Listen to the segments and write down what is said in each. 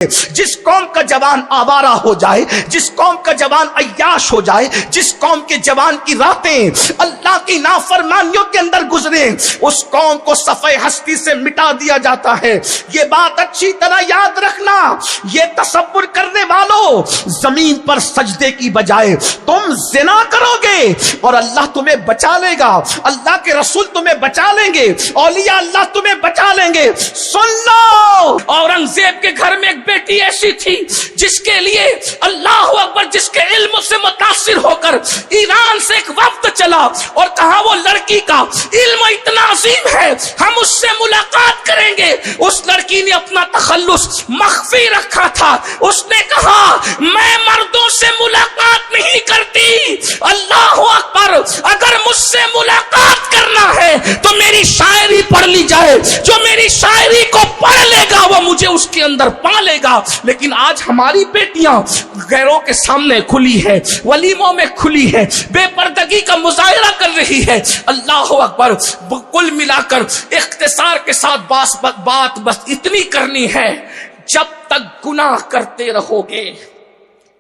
جس قوم کا جوان آوارہ ہو جائے، جس قوم کا جوان عیاش ہو جائے، جس قوم کے جوان کی راتیں اللہ کی نافرمانیوں کے اندر گزرے، اس قوم کو صفحہ ہستی سے مٹا دیا جاتا ہے۔ یہ بات اچھی طرح یاد رکھنا۔ یہ تصور کرنے والوں، زمین پر سجدے کی بجائے تم زنا کرو گے اور اللہ تمہیں بچا لے گا، اللہ کے رسول تمہیں بچا لیں گے، اولیاء اللہ تمہیں بچا لیں گے۔ سن لو، اورنگزیب کے گھر میں ایک بیٹی ایسی تھی جس کے لیے اللہ اکبر، جس کے علم سے متاثر ہو کر ایران سے ایک وفد چلا اور کہا وہ لڑکی کا علم اتنا عظیم ہے، ہم اس سے ملاقات کریں گے۔ اس لڑکی نے اپنا تخلص مخفی رکھا تھا، اس نے کہا میں مردوں سے ملاقات نہیں کرتی، اللہ اکبر، اگر مجھ سے ملاقات کرنا ہے تو میری شاعری پڑھ لی جائے، جو میری شاعری کو پڑھ لے گا وہ مجھے اس کے اندر پا لے گا۔ لیکن آج ہماری بیٹیاں غیروں کے سامنے کھلی ہے، ولیموں میں کھلی ہے، بے پردگی کا مظاہرہ کر رہی ہے۔ اللہ اکبر، کل ملا کر اختصار کے ساتھ بات بس اتنی کرنی ہے، جب تک گناہ کرتے رہو گے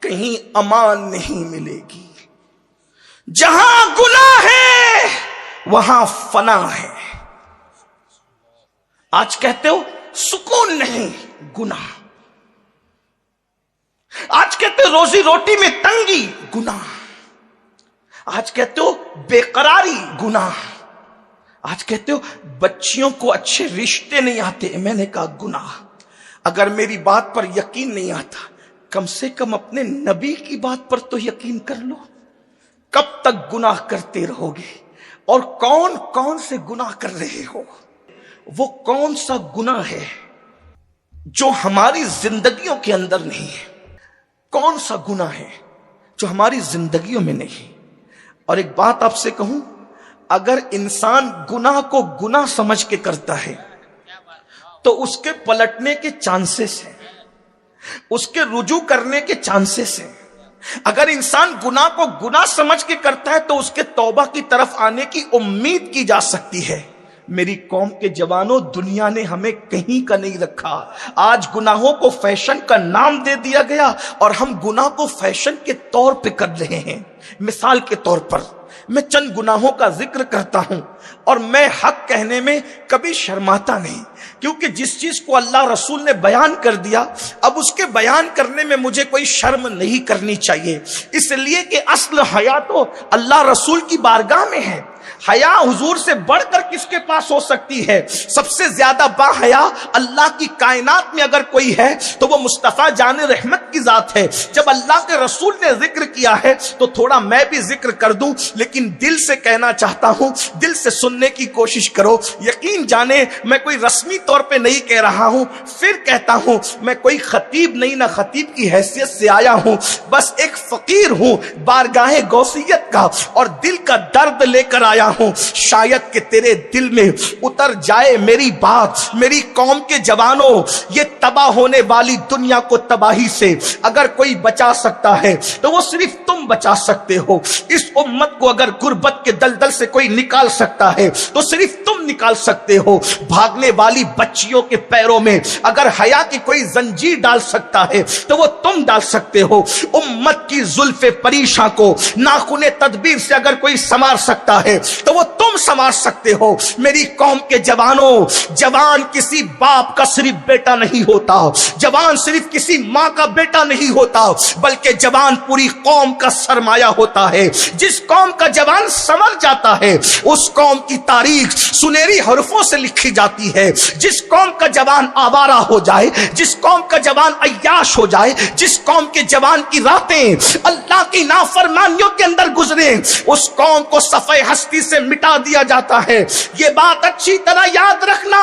کہیں امان نہیں ملے گی۔ جہاں گناہ ہے وہاں فنا ہے۔ آج کہتے ہو سکون نہیں، گناہ۔ آج کہتے ہو روزی روٹی میں تنگی، گناہ۔ آج کہتے ہو بے قراری، گناہ۔ آج کہتے ہو بچیوں کو اچھے رشتے نہیں آتے، میں نے کہا گناہ۔ اگر میری بات پر یقین نہیں آتا، کم سے کم اپنے نبی کی بات پر تو یقین کر لو۔ کب تک گناہ کرتے رہو گے؟ اور کون کون سے گناہ کر رہے ہو؟ وہ کون سا گناہ ہے جو ہماری زندگیوں کے اندر نہیں ہے؟ کون سا گناہ ہے جو ہماری زندگیوں میں نہیں؟ اور ایک بات آپ سے کہوں، اگر انسان گناہ کو گناہ سمجھ کے کرتا ہے تو اس کے پلٹنے کے چانسز ہیں، اس کے رجوع کرنے کے چانسز ہیں۔ اگر انسان گناہ کو گناہ سمجھ کے کرتا ہے تو اس کے توبہ کی طرف آنے کی امید کی جا سکتی ہے۔ میری قوم کے جوانوں، دنیا نے ہمیں کہیں کا نہیں رکھا۔ آج گناہوں کو فیشن کا نام دے دیا گیا اور ہم گناہ کو فیشن کے طور پہ کر رہے ہیں۔ مثال کے طور پر میں چند گناہوں کا ذکر کرتا ہوں اور میں حق کہنے میں کبھی شرماتا نہیں، کیونکہ جس چیز کو اللہ رسول نے بیان کر دیا، اب اس کے بیان کرنے میں مجھے کوئی شرم نہیں کرنی چاہیے، اس لیے کہ اصل حیا تو اللہ رسول کی بارگاہ میں ہے۔ حیا حضور سے بڑھ کر کس کے پاس ہو سکتی ہے؟ سب سے زیادہ با حیا اللہ کی کائنات میں اگر کوئی ہے تو وہ مصطفیٰ جان رحمت کی ذات ہے۔ جب اللہ کے رسول نے ذکر کیا ہے تو تھوڑا میں بھی ذکر کر دوں، لیکن دل سے کہنا چاہتا ہوں، دل سے سننے کی کوشش کرو۔ یقین جانے میں کوئی رسمی طور پہ نہیں کہہ رہا ہوں، پھر کہتا ہوں میں کوئی خطیب نہیں، نہ خطیب کی حیثیت سے آیا ہوں، بس ایک فقیر ہوں بارگاہ غوثیت کا، اور دل کا درد لے کر آیا ہوں۔ شاید کہ تیرے دل میں اتر جائے میری بات۔ میری قوم کے جوانوں، یہ تباہ ہونے والی دنیا کو تباہی سے اگر کوئی بچا سکتا ہے تو وہ صرف تم بچا سکتے ہو۔ اس امت کو اگر غربت کے دلدل سے کوئی نکال سکتا ہے تو صرف تم نکال سکتے ہو۔ بھاگنے والی بچیوں کے پیروں میں اگر حیا کی کوئی زنجیر ڈال سکتا ہے تو وہ تم ڈال سکتے ہو۔ امت کی زلف پریشاں کو ناخن تدبیر سے اگر کوئی سنوار سکتا ہے تو وہ تم سنوار سکتے ہو۔ میری قوم کے جوانوں، جوان کسی باپ کا صرف بیٹا نہیں ہوتا، جوان صرف کسی ماں کا بیٹا نہیں ہوتا، بلکہ جوان پوری قوم کا سرمایہ ہوتا ہے۔ جس قوم کا جوان سنور جاتا ہے اس قوم کی تاریخ سنہری حروفوں سے لکھی جاتی ہے۔ جس قوم کا جوان آوارہ ہو جائے، جس قوم کا جوان عیاش ہو جائے، جس قوم کے جوان کی راتیں اللہ کی نافرمانیوں کے اندر گزرے، اس قوم کو صفحہ ہستی سے مٹا دیا جاتا ہے۔ یہ بات اچھی طرح یاد رکھنا۔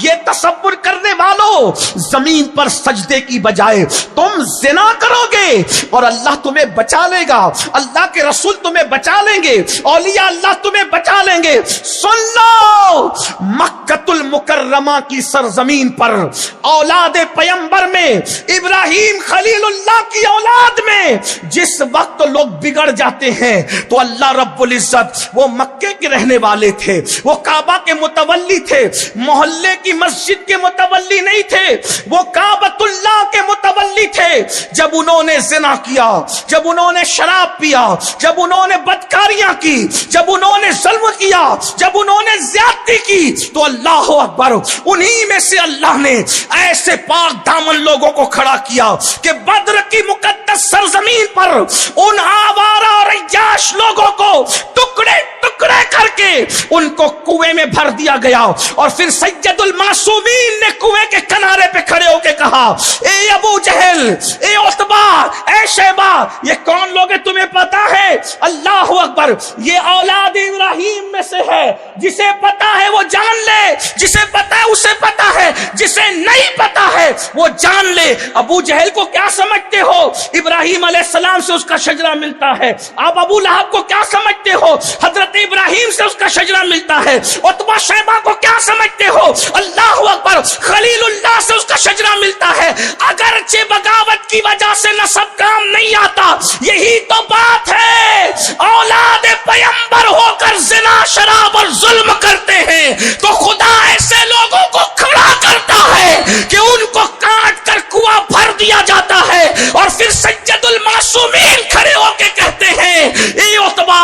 یہ تصور کرنے والوں، زمین پر سجدے کی بجائے تم زنا کرو گے اور اللہ تمہیں بچا لے گا، اللہ کے رسول تمہیں بچا لیں گے، اولیاء اللہ تمہیں بچا لیں گے۔ سن لو، مکہ المکرمہ کی سرزمین پر اولاد پیمبر میں، ابراہیم خلیل اللہ کی اولاد میں جس وقت لوگ بگڑ جاتے ہیں تو اللہ رب العزت، وہ مکے کے رہنے والے تھے، وہ کعبہ کے متولی تھے، محلے کی مسجد کے متولی نہیں تھے، وہ کعبۃ اللہ کے متولی لی تھے جب انہوں نے زنا کیا، جب انہوں نے شراب پیا، جب انہوں نے بدکاریاں کی، جب انہوں نے ظلم کیا، جب انہوں نے زیادتی کی، تو اللہ اکبر انہی میں سے اللہ نے ایسے پاک دامن لوگوں کو کھڑا کیا کہ بدر کی مقدس سرزمین پر ان آوارہ اور عیاش لوگوں کو ٹکڑے ٹکڑے کر کے ان کو کنویں میں بھر دیا گیا، اور پھر سید المعصومین نے کنویں کے کنارے پہ کھڑے ہو کے کہا، اے ابو جہل، اے عتبہ، اے شیبہ، یہ کون لوگ ہیں تمہیں پتا ہے؟ اللہ اکبر، یہ اولاد ابراہیم میں سے ہے، جسے پتا ہے وہ جان لے، جسے پتا ہے اسے پتا ہے، جسے نہیں پتا ہے وہ جان لے۔ ابو جہل کو کیا سمجھتے ہو؟ ابراہیم علیہ السلام سے اس کا شجرہ ملتا ہے۔ آپ ابو لہب کو کیا سمجھتے ہو؟ حضرت ابراہیم سے اس کا شجرہ ملتا ہے۔ عتبہ شیبہ کو کیا سمجھتے ہو؟ اللہ اکبر، خلیل اللہ سے اس کا شجرہ ملتا ہے۔ اگرچہ بغاوت کی وجہ سے نسب کام نہیں آتا، یہی تو بات ہے، اولاد پیغمبر ہو کر زنا، شراب اور ظلم کرتے ہیں تو خدا ایسے لوگوں کو کھڑا کرتا ہے کہ ان کو کاٹ کر کنواں بھر دیا جاتا ہے، اور پھر سید المعصومین کھڑے ہو کے کہتے ہیں، اے عتبہ،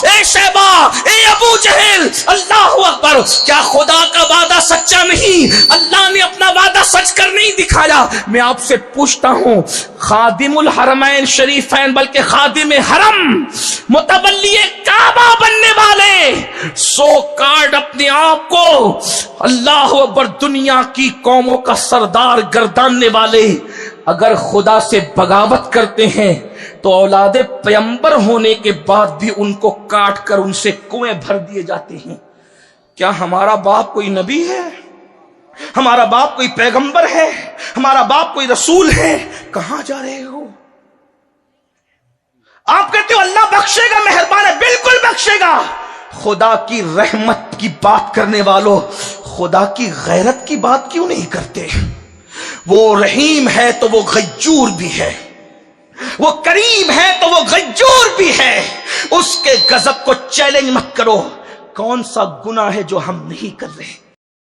اے شیبہ، اے ابو جہل، اللہ اکبر، کیا خدا کا وعدہ سچا نہیں؟ اللہ نے اپنا وعدہ سچ کر نہیں دکھایا؟ میں آپ سے پوچھتا ہوں، خادم الحرمین شریفین بلکہ خادم حرم، متولی کعبہ بننے والے، سو کارڈ اپنے آپ کو اللہ اکبر دنیا کی قوموں کا سردار گرداننے والے، اگر خدا سے بغاوت کرتے ہیں تو اولاد پیغمبر ہونے کے بعد بھی ان کو کاٹ کر ان سے کنویں بھر دیے جاتے ہیں۔ کیا ہمارا باپ کوئی نبی ہے؟ ہمارا باپ کوئی پیغمبر ہے؟ ہمارا باپ کوئی رسول ہے؟ کہاں جا رہے ہو؟ آپ کہتے ہو اللہ بخشے گا، مہربان ہے، بالکل بخشے گا۔ خدا کی رحمت کی بات کرنے والوں خدا کی غیرت کی بات کیوں نہیں کرتے؟ وہ رحیم ہے تو وہ غیور بھی ہے، وہ کریم ہے تو وہ غیور بھی ہے۔ اس کے غضب کو چیلنج مت کرو۔ کون سا گناہ ہے جو ہم نہیں کر رہے؟